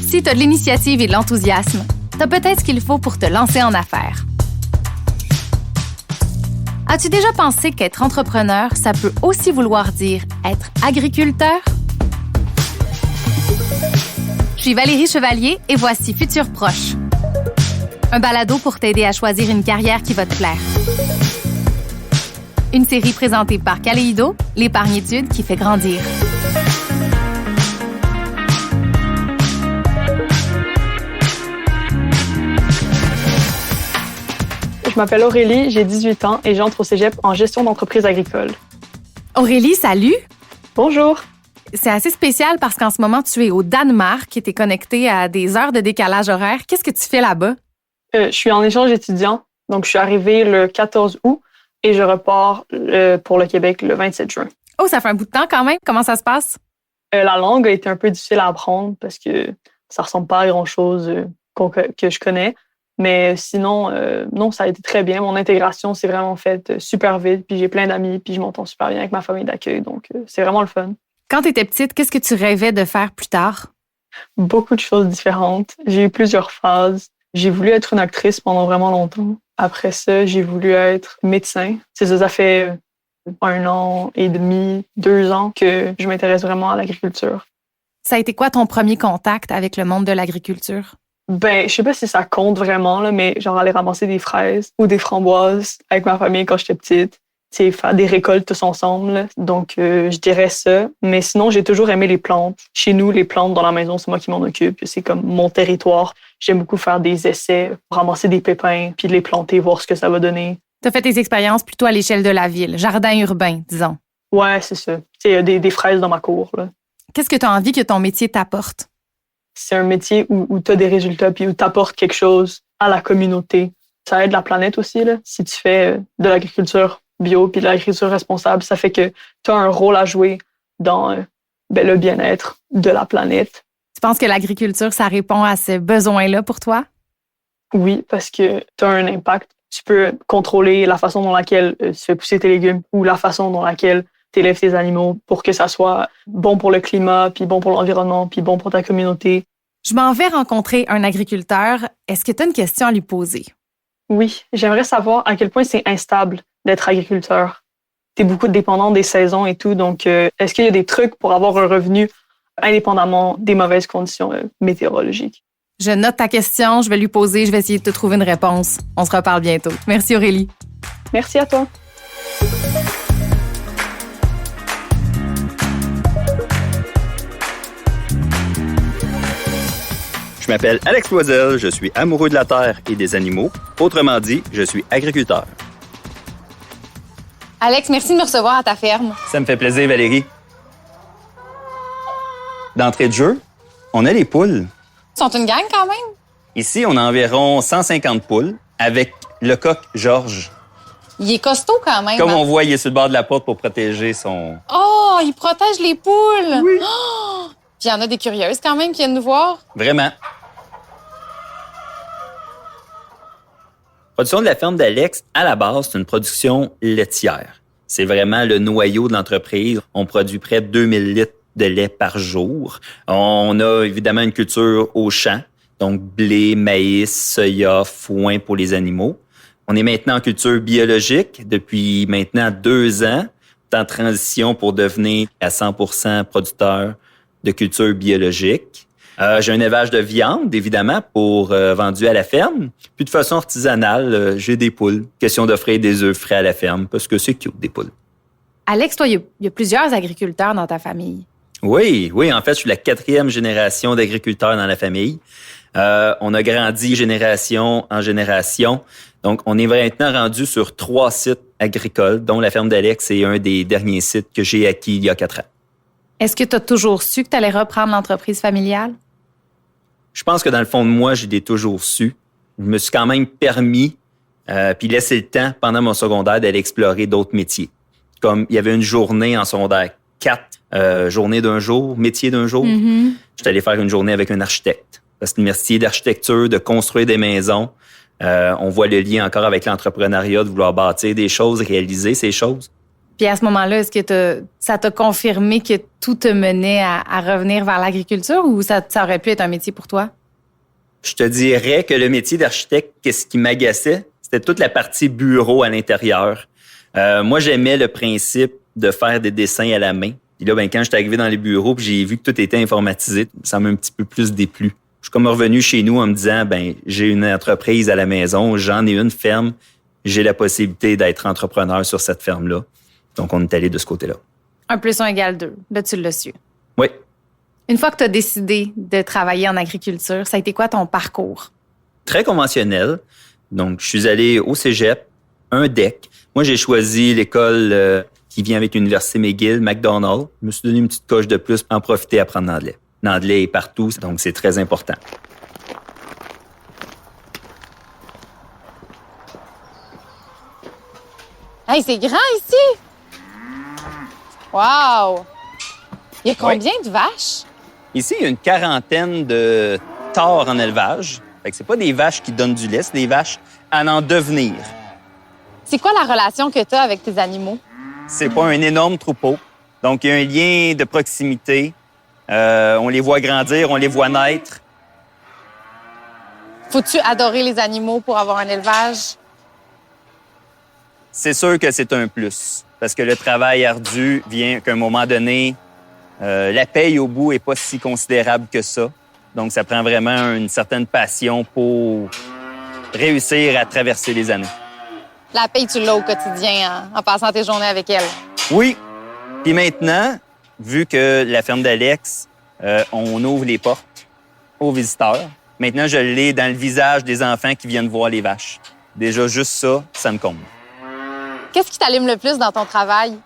Si tu as de l'initiative et de l'enthousiasme, tu as peut-être ce qu'il faut pour te lancer en affaires. As-tu déjà pensé qu'être entrepreneur, ça peut aussi vouloir dire être agriculteur? Je suis Valérie Chevalier et voici Futur Proche. Un balado pour t'aider à choisir une carrière qui va te plaire. Une série présentée par Caléido, l'épargne-étude qui fait grandir. Je m'appelle Aurélie, j'ai 18 ans et j'entre au cégep en gestion d'entreprise agricole. Aurélie, salut! Bonjour! C'est assez spécial parce qu'en ce moment, tu es au Danemark et tu es connectée à des heures de décalage horaire. Qu'est-ce que tu fais là-bas? Je suis en échange étudiant, donc je suis arrivée le 14 août et je repars pour le Québec le 27 juin. Oh, ça fait un bout de temps quand même. Comment ça se passe? La langue a été un peu difficile à apprendre parce que ça ressemble pas à grand-chose que je connais. Mais sinon, non, ça a été très bien. Mon intégration s'est vraiment faite super vite. Puis j'ai plein d'amis, puis je m'entends super bien avec ma famille d'accueil. Donc, c'est vraiment le fun. Quand tu étais petite, qu'est-ce que tu rêvais de faire plus tard? Beaucoup de choses différentes. J'ai eu plusieurs phases. J'ai voulu être une actrice pendant vraiment longtemps. Après ça, j'ai voulu être médecin. Ça fait 1 an et demi, 2 ans que je m'intéresse vraiment à l'agriculture. Ça a été quoi ton premier contact avec le monde de l'agriculture? Je sais pas si ça compte vraiment, là, mais genre aller ramasser des fraises ou des framboises avec ma famille quand j'étais petite. Faire des récoltes tous ensemble. Là. Donc, je dirais ça. Mais sinon, j'ai toujours aimé les plantes. Chez nous, les plantes dans la maison, c'est moi qui m'en occupe. C'est comme mon territoire. J'aime beaucoup faire des essais, ramasser des pépins, puis les planter, voir ce que ça va donner. Tu as fait tes expériences plutôt à l'échelle de la ville, jardin urbain, disons. Ouais, c'est ça. Il y a des fraises dans ma cour. Là. Qu'est-ce que tu as envie que ton métier t'apporte? C'est un métier où tu as des résultats puis où tu apportes quelque chose à la communauté. Ça aide la planète aussi. Là. Si tu fais de l'agriculture bio puis de l'agriculture responsable, ça fait que tu as un rôle à jouer dans le bien-être de la planète. Tu penses que l'agriculture, ça répond à ce besoin-là pour toi? Oui, parce que tu as un impact. Tu peux contrôler la façon dans laquelle tu fais pousser tes légumes ou la façon dans laquelle tu élèves tes animaux pour que ça soit bon pour le climat, puis bon pour l'environnement, puis bon pour ta communauté. Je m'en vais rencontrer un agriculteur. Est-ce que tu as une question à lui poser? Oui, j'aimerais savoir à quel point c'est instable d'être agriculteur. Tu es beaucoup dépendant des saisons et tout, donc est-ce qu'il y a des trucs pour avoir un revenu indépendamment des mauvaises conditions météorologiques? Je note ta question, je vais lui poser, je vais essayer de te trouver une réponse. On se reparle bientôt. Merci Aurélie. Merci à toi. Je m'appelle Alex Loisel, je suis amoureux de la terre et des animaux. Autrement dit, je suis agriculteur. Alex, merci de me recevoir à ta ferme. Ça me fait plaisir, Valérie. D'entrée de jeu, on a les poules. Ils sont une gang quand même? Ici, on a environ 150 poules avec le coq Georges. Il est costaud quand même. Comme on voit, il est sur le bord de la porte pour protéger son... Oh, il protège les poules! Oui. Oh! Puis il y en a des curieuses quand même qui viennent nous voir. Vraiment. La production de la ferme d'Alex, à la base, c'est une production laitière. C'est vraiment le noyau de l'entreprise. On produit près de 2000 litres de lait par jour. On a évidemment une culture au champ, donc blé, maïs, soya, foin pour les animaux. On est maintenant en culture biologique depuis maintenant 2 ans, en transition pour devenir à 100% producteur de culture biologique. J'ai un élevage de viande, évidemment, pour vendu à la ferme. Puis de façon artisanale, j'ai des poules. Question d'offrir des œufs frais à la ferme, parce que c'est cute, des poules. Alex, toi, il y a plusieurs agriculteurs dans ta famille. Oui, en fait, je suis la 4e génération d'agriculteurs dans la famille. On a grandi génération en génération. Donc, on est maintenant rendu sur 3 sites agricoles, dont la ferme d'Alex est un des derniers sites que j'ai acquis il y a 4 ans. Est-ce que tu as toujours su que tu allais reprendre l'entreprise familiale? Je pense que dans le fond de moi, j'ai toujours su. Je me suis quand même permis, puis laissé le temps pendant mon secondaire d'aller explorer d'autres métiers. Comme il y avait une journée en secondaire 4, journée d'un jour, métier d'un jour. Mm-hmm. J'étais allé faire une journée avec un architecte. Parce que le métier d'architecture, de construire des maisons, on voit le lien encore avec l'entrepreneuriat, de vouloir bâtir des choses, réaliser ces choses. Puis à ce moment-là, est-ce que ça t'a confirmé que tout te menait à revenir vers l'agriculture ou ça aurait pu être un métier pour toi? Je te dirais que le métier d'architecte, qu'est-ce qui m'agaçait, c'était toute la partie bureau à l'intérieur. Moi, j'aimais le principe de faire des dessins à la main. Puis là, quand je suis arrivé dans les bureaux, puis j'ai vu que tout était informatisé, ça m'a un petit peu plus déplu. Je suis comme revenu chez nous en me disant, j'ai une entreprise à la maison, j'en ai une ferme, j'ai la possibilité d'être entrepreneur sur cette ferme-là. Donc, on est allé de ce côté-là. 1 + 1 = 2. Là, tu l'as su. Oui. Une fois que tu as décidé de travailler en agriculture, ça a été quoi ton parcours? Très conventionnel. Donc, je suis allé au cégep, un DEC. Moi, j'ai choisi l'école qui vient avec l'Université McGill, McDonald. Je me suis donné une petite coche de plus pour en profiter à apprendre l'anglais. L'anglais est partout, donc c'est très important. Hey, c'est grand ici! Wow! Il y a combien de vaches? Ici, il y a une quarantaine de taures en élevage. Fait que c'est pas des vaches qui donnent du lait, c'est des vaches à en devenir. C'est quoi la relation que tu as avec tes animaux? C'est pas un énorme troupeau. Donc, il y a un lien de proximité. On les voit grandir, on les voit naître. Faut-tu adorer les animaux pour avoir un élevage? C'est sûr que c'est un plus. Parce que le travail ardu vient qu'à un moment donné, la paye au bout est pas si considérable que ça. Donc, ça prend vraiment une certaine passion pour réussir à traverser les années. La paye, tu l'as au quotidien en passant tes journées avec elle. Oui. Puis maintenant, vu que la ferme d'Alex, on ouvre les portes aux visiteurs, maintenant, je l'ai dans le visage des enfants qui viennent voir les vaches. Déjà, juste ça, ça me comble. Qu'est-ce qui t'allume le plus dans ton travail?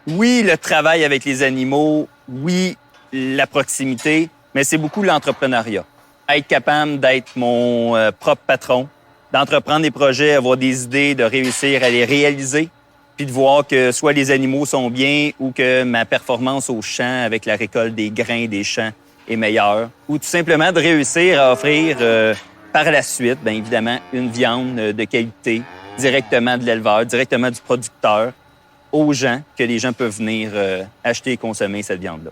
Oui, le travail avec les animaux, oui, la proximité, mais c'est beaucoup l'entrepreneuriat. Être capable d'être mon propre patron, d'entreprendre des projets, avoir des idées, de réussir à les réaliser, puis de voir que soit les animaux sont bien ou que ma performance au champ avec la récolte des grains des champs est meilleure, ou tout simplement de réussir à offrir par la suite, bien évidemment, une viande de qualité directement de l'éleveur, directement du producteur, aux gens, que les gens peuvent venir acheter et consommer cette viande-là.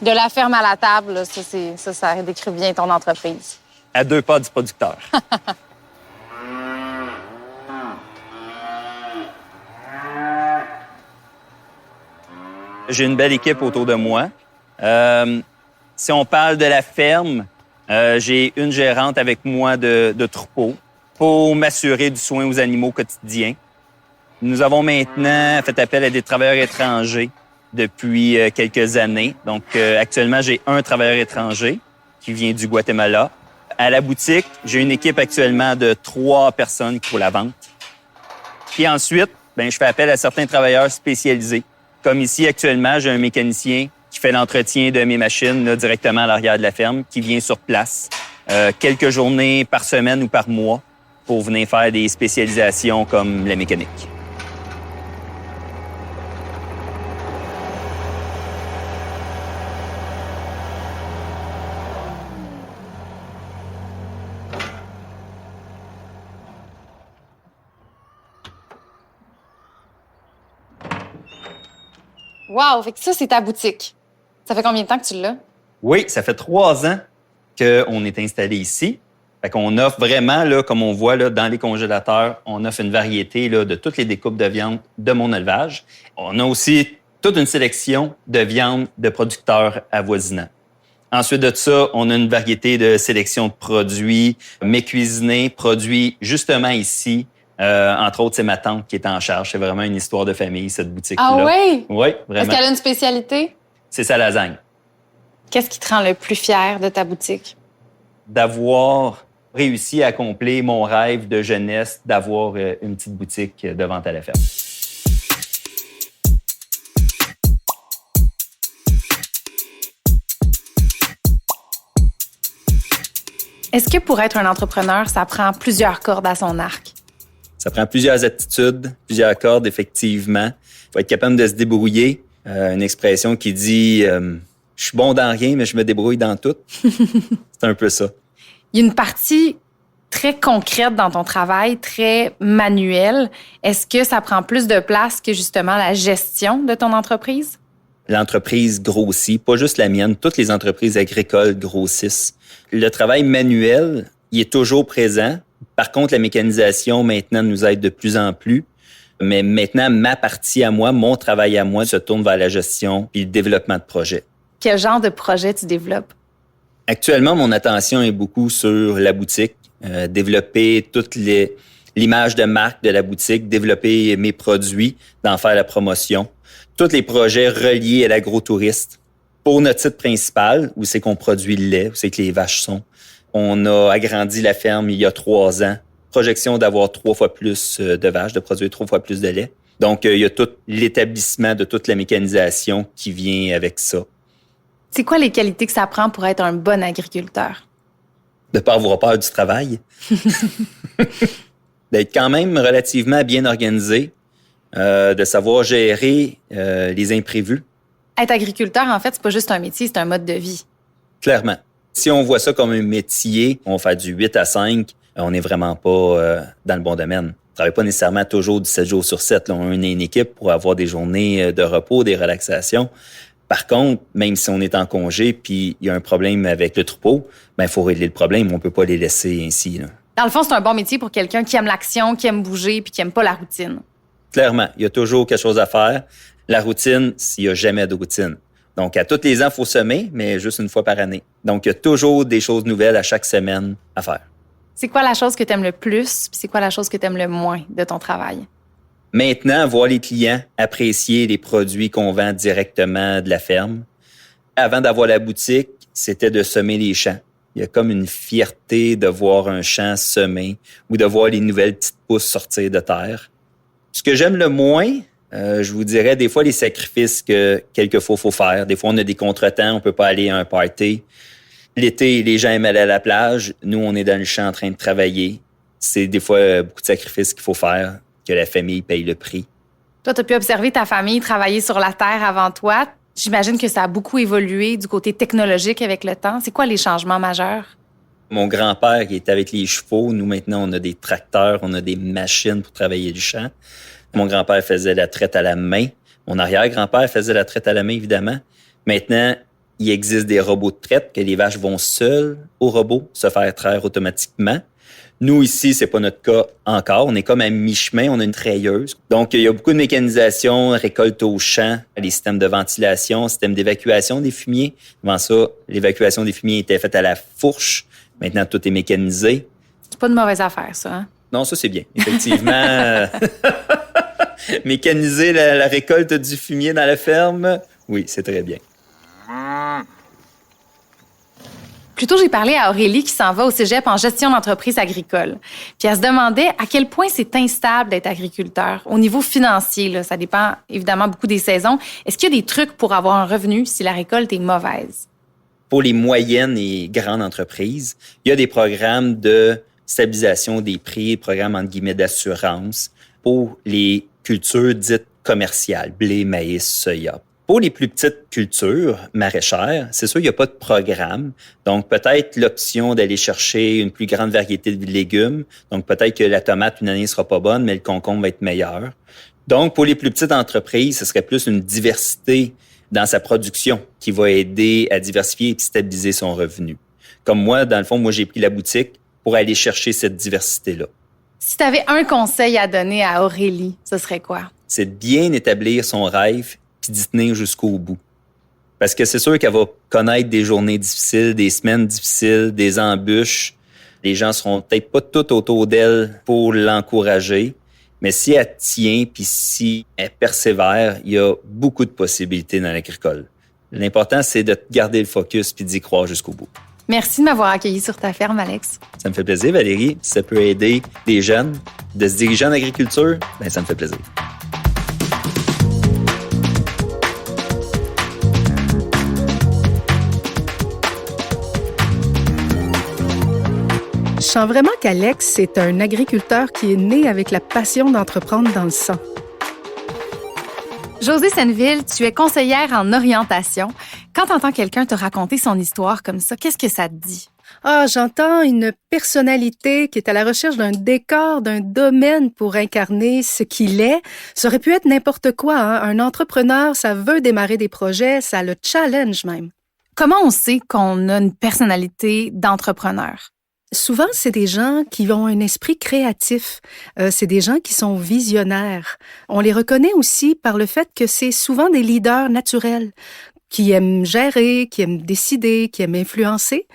De la ferme à la table, là, ça décrit bien ton entreprise. À 2 pas du producteur. J'ai une belle équipe autour de moi. Si on parle de la ferme, j'ai une gérante avec moi de troupeau pour m'assurer du soin aux animaux quotidiens. Nous avons maintenant fait appel à des travailleurs étrangers depuis quelques années. Donc, actuellement, j'ai un travailleur étranger qui vient du Guatemala. À la boutique, j'ai une équipe actuellement de 3 personnes pour la vente. Puis ensuite, je fais appel à certains travailleurs spécialisés. Comme ici, actuellement, j'ai un mécanicien qui fait l'entretien de mes machines là, directement à l'arrière de la ferme, qui vient sur place quelques journées par semaine ou par mois pour venir faire des spécialisations comme la mécanique. Wow! Fait que ça, c'est ta boutique. Ça fait combien de temps que tu l'as? Oui, ça fait 3 ans qu'on est installé ici. Fait qu'on offre vraiment, là, comme on voit là, dans les congélateurs, on offre une variété là, de toutes les découpes de viande de mon élevage. On a aussi toute une sélection de viande de producteurs avoisinants. Ensuite de ça, on a une variété de sélection de produits, mets cuisinés, produits justement ici. Entre autres, c'est ma tante qui est en charge. C'est vraiment une histoire de famille, cette boutique-là. Ah oui? Oui, vraiment. Est-ce qu'elle a une spécialité? C'est sa lasagne. Qu'est-ce qui te rend le plus fier de ta boutique? D'avoir réussi à accomplir mon rêve de jeunesse, d'avoir une petite boutique de vente à la ferme. Est-ce que pour être un entrepreneur, ça prend plusieurs cordes à son arc? Ça prend plusieurs aptitudes, plusieurs cordes, effectivement. Il faut être capable de se débrouiller. Une expression qui dit « Je suis bon dans rien, mais je me débrouille dans tout ». C'est un peu ça. Il y a une partie très concrète dans ton travail, très manuelle. Est-ce que ça prend plus de place que justement la gestion de ton entreprise? L'entreprise grossit, pas juste la mienne, toutes les entreprises agricoles grossissent. Le travail manuel, il est toujours présent. Par contre, la mécanisation maintenant nous aide de plus en plus. Mais maintenant, ma partie à moi, mon travail à moi se tourne vers la gestion et le développement de projets. Quel genre de projet tu développes? Actuellement, mon attention est beaucoup sur la boutique, développer toute l'image de marque de la boutique, développer mes produits, d'en faire la promotion. Tous les projets reliés à l'agrotouriste. Pour notre site principal, où c'est qu'on produit le lait, où c'est que les vaches sont, on a agrandi la ferme il y a 3 ans. Projection d'avoir 3 fois plus de vaches, de produire 3 fois plus de lait. Donc, il y a tout l'établissement de toute la mécanisation qui vient avec ça. C'est quoi les qualités que ça prend pour être un bon agriculteur? De ne pas avoir peur du travail. D'être quand même relativement bien organisé. De savoir gérer les imprévus. Être agriculteur, en fait, c'est pas juste un métier, c'est un mode de vie. Clairement. Si on voit ça comme un métier, on fait du 8 à 5, on n'est vraiment pas dans le bon domaine. On travaille pas nécessairement toujours du 7 jours sur 7. Là. On est une équipe pour avoir des journées de repos, des relaxations. Par contre, même si on est en congé puis il y a un problème avec le troupeau, il faut régler le problème. On peut pas les laisser ainsi. Là. Dans le fond, c'est un bon métier pour quelqu'un qui aime l'action, qui aime bouger puis qui aime pas la routine. Clairement, il y a toujours quelque chose à faire. La routine, il n'y a jamais de routine. Donc, à tous les ans, il faut semer, mais juste une fois par année. Donc, il y a toujours des choses nouvelles à chaque semaine à faire. C'est quoi la chose que tu aimes le plus, puis c'est quoi la chose que tu aimes le moins de ton travail? Maintenant, voir les clients apprécier les produits qu'on vend directement de la ferme. Avant d'avoir la boutique, c'était de semer les champs. Il y a comme une fierté de voir un champ semé ou de voir les nouvelles petites pousses sortir de terre. Ce que j'aime le moins, je vous dirais des fois les sacrifices que quelquefois il faut faire. Des fois, on a des contretemps, on peut pas aller à un party. L'été, les gens aiment aller à la plage. Nous, on est dans le champ en train de travailler. C'est des fois beaucoup de sacrifices qu'il faut faire, que la famille paye le prix. Toi, tu as pu observer ta famille travailler sur la terre avant toi. J'imagine que ça a beaucoup évolué du côté technologique avec le temps. C'est quoi les changements majeurs? Mon grand-père qui était avec les chevaux, nous maintenant on a des tracteurs, on a des machines pour travailler le champ. Mon grand-père faisait la traite à la main. Mon arrière-grand-père faisait la traite à la main, évidemment. Maintenant, il existe des robots de traite que les vaches vont seules au robot se faire traire automatiquement. Nous, ici, c'est pas notre cas encore. On est comme à mi-chemin, on a une treilleuse. Donc, il y a beaucoup de mécanisation, récolte au champ, les systèmes de ventilation, système d'évacuation des fumiers. Avant ça, l'évacuation des fumiers était faite à la fourche. Maintenant, tout est mécanisé. C'est pas une mauvaise affaire, ça, hein? Non, ça, c'est bien. Effectivement, mécaniser la récolte du fumier dans la ferme, oui, c'est très bien. Plus tôt, j'ai parlé à Aurélie qui s'en va au cégep en gestion d'entreprise agricole. Puis elle se demandait à quel point c'est instable d'être agriculteur. Au niveau financier, là, ça dépend évidemment beaucoup des saisons. Est-ce qu'il y a des trucs pour avoir un revenu si la récolte est mauvaise? Pour les moyennes et grandes entreprises, il y a des programmes de stabilisation des prix, programmes entre guillemets d'assurance pour les cultures dites commerciales, blé, maïs, soya. Pour les plus petites cultures maraîchères, c'est sûr, il n'y a pas de programme. Donc, peut-être l'option d'aller chercher une plus grande variété de légumes. Donc, peut-être que la tomate, une année, ne sera pas bonne, mais le concombre va être meilleur. Donc, pour les plus petites entreprises, ce serait plus une diversité dans sa production qui va aider à diversifier et stabiliser son revenu. Comme moi, dans le fond, j'ai pris la boutique pour aller chercher cette diversité-là. Si tu avais un conseil à donner à Aurélie, ce serait quoi? C'est de bien établir son rêve puis d'y tenir jusqu'au bout. Parce que c'est sûr qu'elle va connaître des journées difficiles, des semaines difficiles, des embûches. Les gens seront peut-être pas tout autour d'elle pour l'encourager, mais si elle tient puis si elle persévère, il y a beaucoup de possibilités dans l'agricole. L'important, c'est de garder le focus puis d'y croire jusqu'au bout. Merci de m'avoir accueilli sur ta ferme, Alex. Ça me fait plaisir, Valérie. Si ça peut aider des jeunes de se diriger en agriculture, ça me fait plaisir. Je sens vraiment qu'Alex, c'est un agriculteur qui est né avec la passion d'entreprendre dans le sang. Josée Senneville, tu es conseillère en orientation. Quand tu entends quelqu'un te raconter son histoire comme ça, qu'est-ce que ça te dit? Ah, j'entends une personnalité qui est à la recherche d'un décor, d'un domaine pour incarner ce qu'il est. Ça aurait pu être n'importe quoi, hein? Un entrepreneur, ça veut démarrer des projets, ça le challenge même. Comment on sait qu'on a une personnalité d'entrepreneur? Souvent, c'est des gens qui ont un esprit créatif. C'est des gens qui sont visionnaires. On les reconnaît aussi par le fait que c'est souvent des leaders naturels qui aiment gérer, qui aiment décider, qui aiment influencer.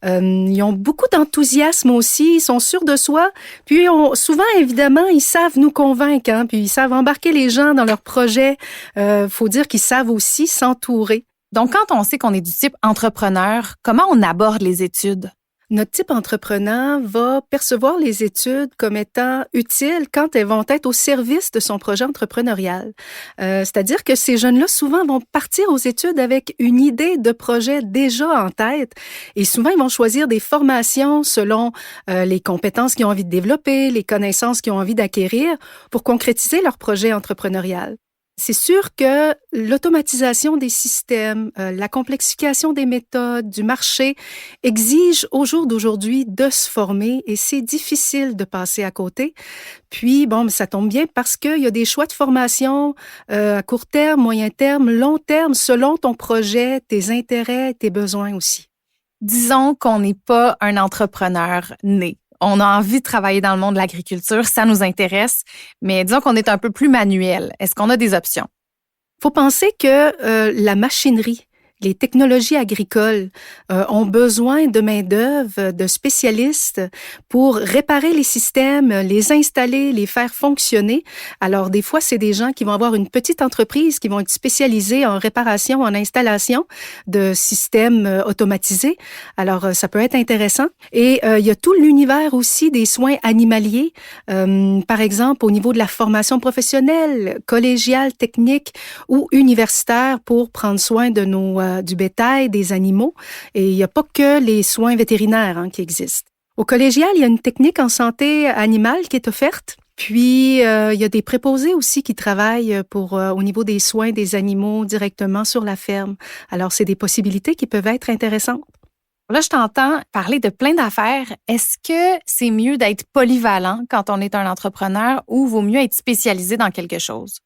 Ils ont beaucoup d'enthousiasme aussi, ils sont sûrs de soi. Puis souvent, évidemment, ils savent nous convaincre, hein, puis ils savent embarquer les gens dans leurs projets. Faut dire qu'ils savent aussi s'entourer. Donc, quand on sait qu'on est du type entrepreneur, comment on aborde les études? Notre type entrepreneur va percevoir les études comme étant utiles quand elles vont être au service de son projet entrepreneurial. C'est-à-dire que ces jeunes-là, souvent, vont partir aux études avec une idée de projet déjà en tête. Et souvent, ils vont choisir des formations selon les compétences qu'ils ont envie de développer, les connaissances qu'ils ont envie d'acquérir pour concrétiser leur projet entrepreneurial. C'est sûr que l'automatisation des systèmes, la complexification des méthodes, du marché exige au jour d'aujourd'hui de se former et c'est difficile de passer à côté. Puis, ça tombe bien parce qu'il y a des choix de formation à court terme, moyen terme, long terme, selon ton projet, tes intérêts, tes besoins aussi. Disons qu'on n'est pas un entrepreneur né. On a envie de travailler dans le monde de l'agriculture, ça nous intéresse, mais disons qu'on est un peu plus manuel. Est-ce qu'on a des options? Faut penser que la machinerie, les technologies agricoles ont besoin de main-d'œuvre, de spécialistes pour réparer les systèmes, les installer, les faire fonctionner. Alors, des fois, c'est des gens qui vont avoir une petite entreprise, qui vont être spécialisés en réparation, en installation de systèmes automatisés. Alors, ça peut être intéressant. Et il y a tout l'univers aussi des soins animaliers. Par exemple, au niveau de la formation professionnelle, collégiale, technique ou universitaire pour prendre soin de du bétail, des animaux. Et il n'y a pas que les soins vétérinaires qui existent. Au collégial, il y a une technique en santé animale qui est offerte. Puis, il y a des préposés aussi qui travaillent au niveau des soins des animaux directement sur la ferme. Alors, c'est des possibilités qui peuvent être intéressantes. Là, je t'entends parler de plein d'affaires. Est-ce que c'est mieux d'être polyvalent quand on est un entrepreneur ou vaut mieux être spécialisé dans quelque chose?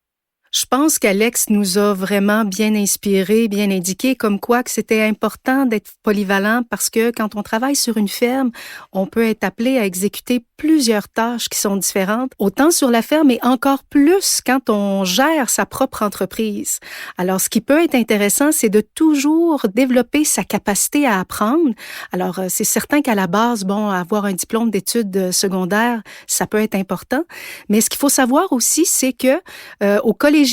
Je pense qu'Alex nous a vraiment bien inspiré, bien indiqué, comme quoi que c'était important d'être polyvalent parce que quand on travaille sur une ferme, on peut être appelé à exécuter plusieurs tâches qui sont différentes, autant sur la ferme et encore plus quand on gère sa propre entreprise. Alors, ce qui peut être intéressant, c'est de toujours développer sa capacité à apprendre. Alors, c'est certain qu'à la base, avoir un diplôme d'études secondaires, ça peut être important. Mais ce qu'il faut savoir aussi, c'est que au collégial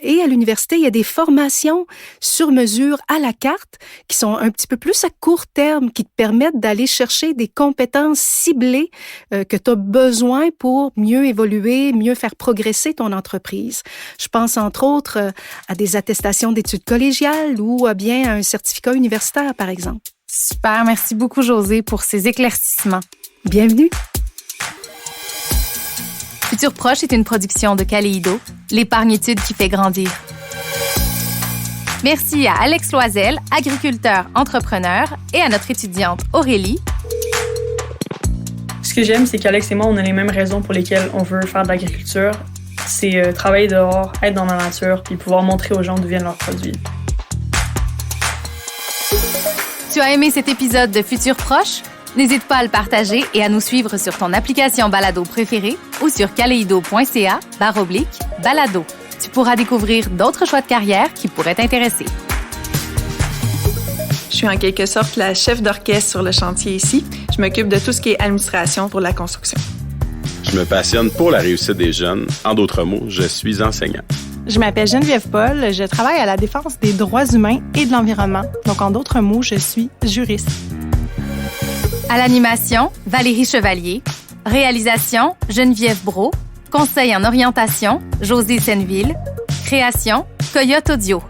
et à l'université, il y a des formations sur mesure à la carte qui sont un petit peu plus à court terme, qui te permettent d'aller chercher des compétences ciblées que tu as besoin pour mieux évoluer, mieux faire progresser ton entreprise. Je pense entre autres à des attestations d'études collégiales ou bien à un certificat universitaire, par exemple. Super, merci beaucoup Josée pour ces éclaircissements. Bienvenue. Futur Proche est une production de Caléido, l'épargne-études qui fait grandir. Merci à Alex Loisel, agriculteur, entrepreneur, et à notre étudiante Aurélie. Ce que j'aime, c'est qu'Alex et moi, on a les mêmes raisons pour lesquelles on veut faire de l'agriculture. C'est travailler dehors, être dans la nature, puis pouvoir montrer aux gens d'où viennent leurs produits. Tu as aimé cet épisode de Futur Proche? N'hésite pas à le partager et à nous suivre sur ton application balado préférée ou sur caleido.ca/balado. Tu pourras découvrir d'autres choix de carrière qui pourraient t'intéresser. Je suis en quelque sorte la chef d'orchestre sur le chantier ici. Je m'occupe de tout ce qui est administration pour la construction. Je me passionne pour la réussite des jeunes. En d'autres mots, je suis enseignant. Je m'appelle Geneviève Paul. Je travaille à la défense des droits humains et de l'environnement. Donc, en d'autres mots, je suis juriste. À l'animation, Valérie Chevalier. Réalisation, Geneviève Brault. Conseil en orientation, Josée Senneville. Création, Coyote Audio.